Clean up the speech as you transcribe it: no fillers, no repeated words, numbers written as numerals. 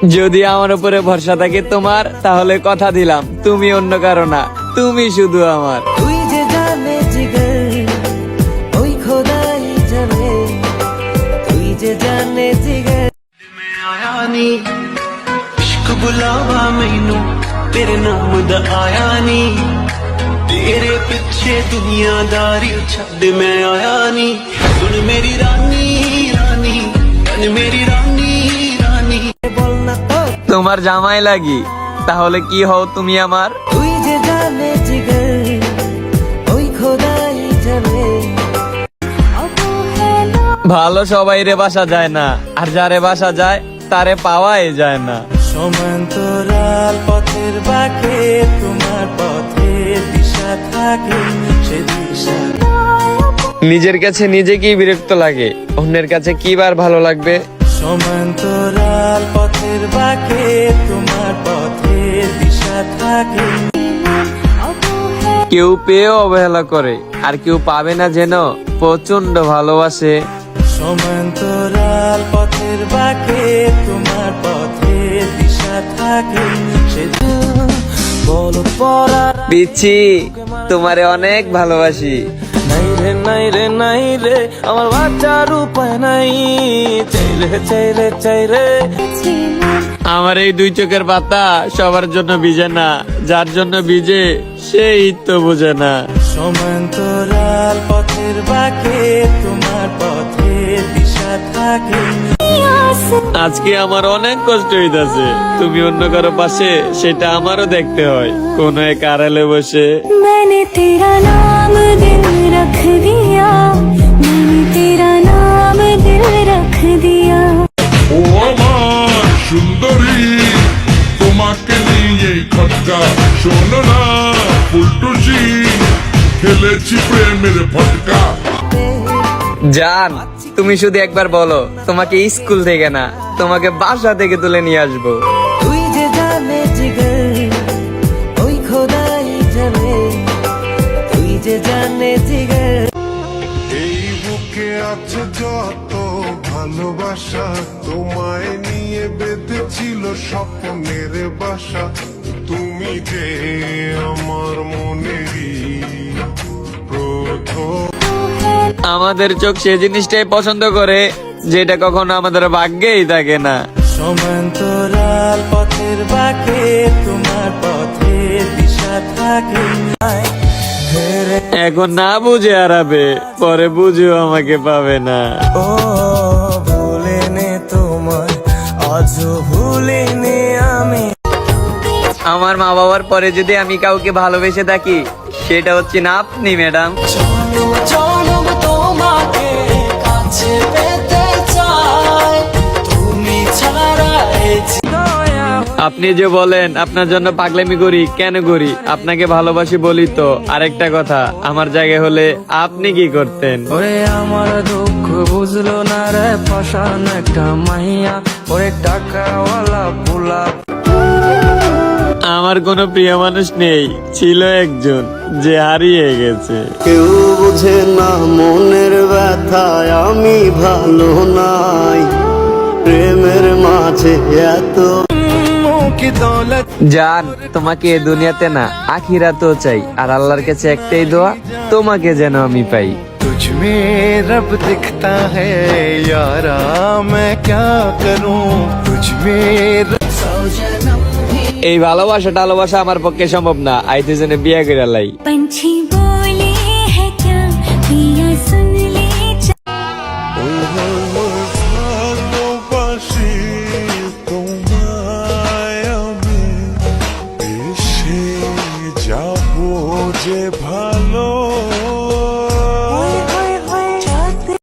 যদি আমার উপরে ভরসা থাকে তোমার, তাহলে কথা দিলাম তুমি অন্য কারো না, তুমি শুধু আমার। তুই যে জানে জিগর ওই খোদাই জানে, তুই যে জানে জিগর मैं आया नी इश्क बुलावा मैनू तेरे नाम दा आया नी तेरे पीछे दुनियादारी छड़ मैं आया नी सुन मेरी रानी रानी बन मेरी रानी रानी বল না তো তোমার জামাই লাগি, তাহলে কি হও তুমি আমার? তুই যে জানে জিগর ওই খোদাই জানে। ভালো সবাই রে বাসা যায় না, আর যারে বাসা যায় তারে পাওয়াই যায় না। সমান্তরাল পথের বাঁকে তোমার পথের দিশা থাকে, সে দিশা নিজের কাছে নিজেকেই বিরক্ত লাগে, অন্যের কাছে কি বার ভালো লাগবে? সমান্তরাল পথের বাঁকে তোমার পথের দিশা থাকে। কেউ পেয়েও অবহেলা করে, আর কেউ পাবে না যেন প্রচন্ড ভালোবাসে। সমান্তরাল পথের বাঁকে তোমার পথের দিশা থাকে, সে বল পরার পিচ্ছি, তোমারে অনেক ভালোবাসি। নাই রে নাই রে নাই রে আমার বাঁচার উপায় নাই, চাই রে চাই রে চাই রে। আমার এই দুই চোখের পাতা সবার জন্য ভিজে না, যার জন্য ভিজে সেই তো বোঝে না। সমান্তরাল পথের বাঁকে তোমার পথের দিশা থাকে। আজকে আমার অনেক কষ্ট হইতাছে, তুমি অন্য কারো পাশে সেটা আমারও দেখতে হয়, কোন এক আড়ালে বসে। मैंने तेरा नाम दिल रख दिया, मैंने तेरा नाम दिल रख दिया। ও আমার সুন্দরী, তোমাকে নিয়ে খটকা শোনো না ফুলটুসি, খেলেছি প্রেমের ফটকা। জান, তুমি শুধু একবার বলো তোমাকে স্কুল থেকে না, তোমাকে বাসা থেকে তুলে নিয়ে আসবো। তুই যে জানে জিগর ওই খোদাই জানে, তুই যে জানে জিগর। এই বুকে আছে যত ভালোবাসা, তোমায় নিয়ে বেঁধেছিল স্বপ্নের বাসা, তুমি যে আমার মনেরই প্রথম। আমাদের চোখ সে জিনিসটাই পছন্দ করে যেটা কখনো আমাদের ভাগ্যেই থাকে না। সমান্তরাল পথের বাঁকে তোমার পথের দিশা থাকে। এখন না বুঝে হারাবে, পরে বুঝেও আমাকে পাবে না। ও ভুলে নে তোমার আজ ভুলে নে আমি। আমার মা বাবার পরে যদি আমি কাউকে ভালোবেসে থাকি, সেটা হচ্ছে না আপনি ম্যাডাম। জনম তোমাকে কাছে পেতে চাই, তুমি ছাড়া এই দয়া। আপনি যে বলেন আপনার জন্য পাগলামি করি, কেন করি? আপনাকে ভালোবাসি বলি তো। আরেকটা কথা, আমার জায়গায় হলে আপনি কি করতেন? ওরে আমার দুঃখ বুঝলো না রে, ফসান একটা মাইয়া, ওরে টাকাওয়ালা পোলা। আমার কোনো প্রিয় মানুষ নেই, ছিল একজন যে হারিয়ে গেছে। কেউ বুঝে না মনের ব্যথায় আমি ভালো নাই, প্রেমের মাঝে এত কি দৌলত জান, তোমাকে এ দুনিয়াতে না আখিরাতেও চাই, আর আল্লাহর কাছে একটাই দোয়া, তোমাকে যেন আমি পাই। तुझ में रब दिखता है यारा, मैं क्या करूं तुझ में এই ভালোবাসা টালোবাসা আমার পক্ষে সম্ভব না, আইতে জেনে বিয়া করে লাই। पंछी बोले है क्या पिया सुन ले ভালোবাসি তোমায় আমি, এসে যাবো যে ভাই।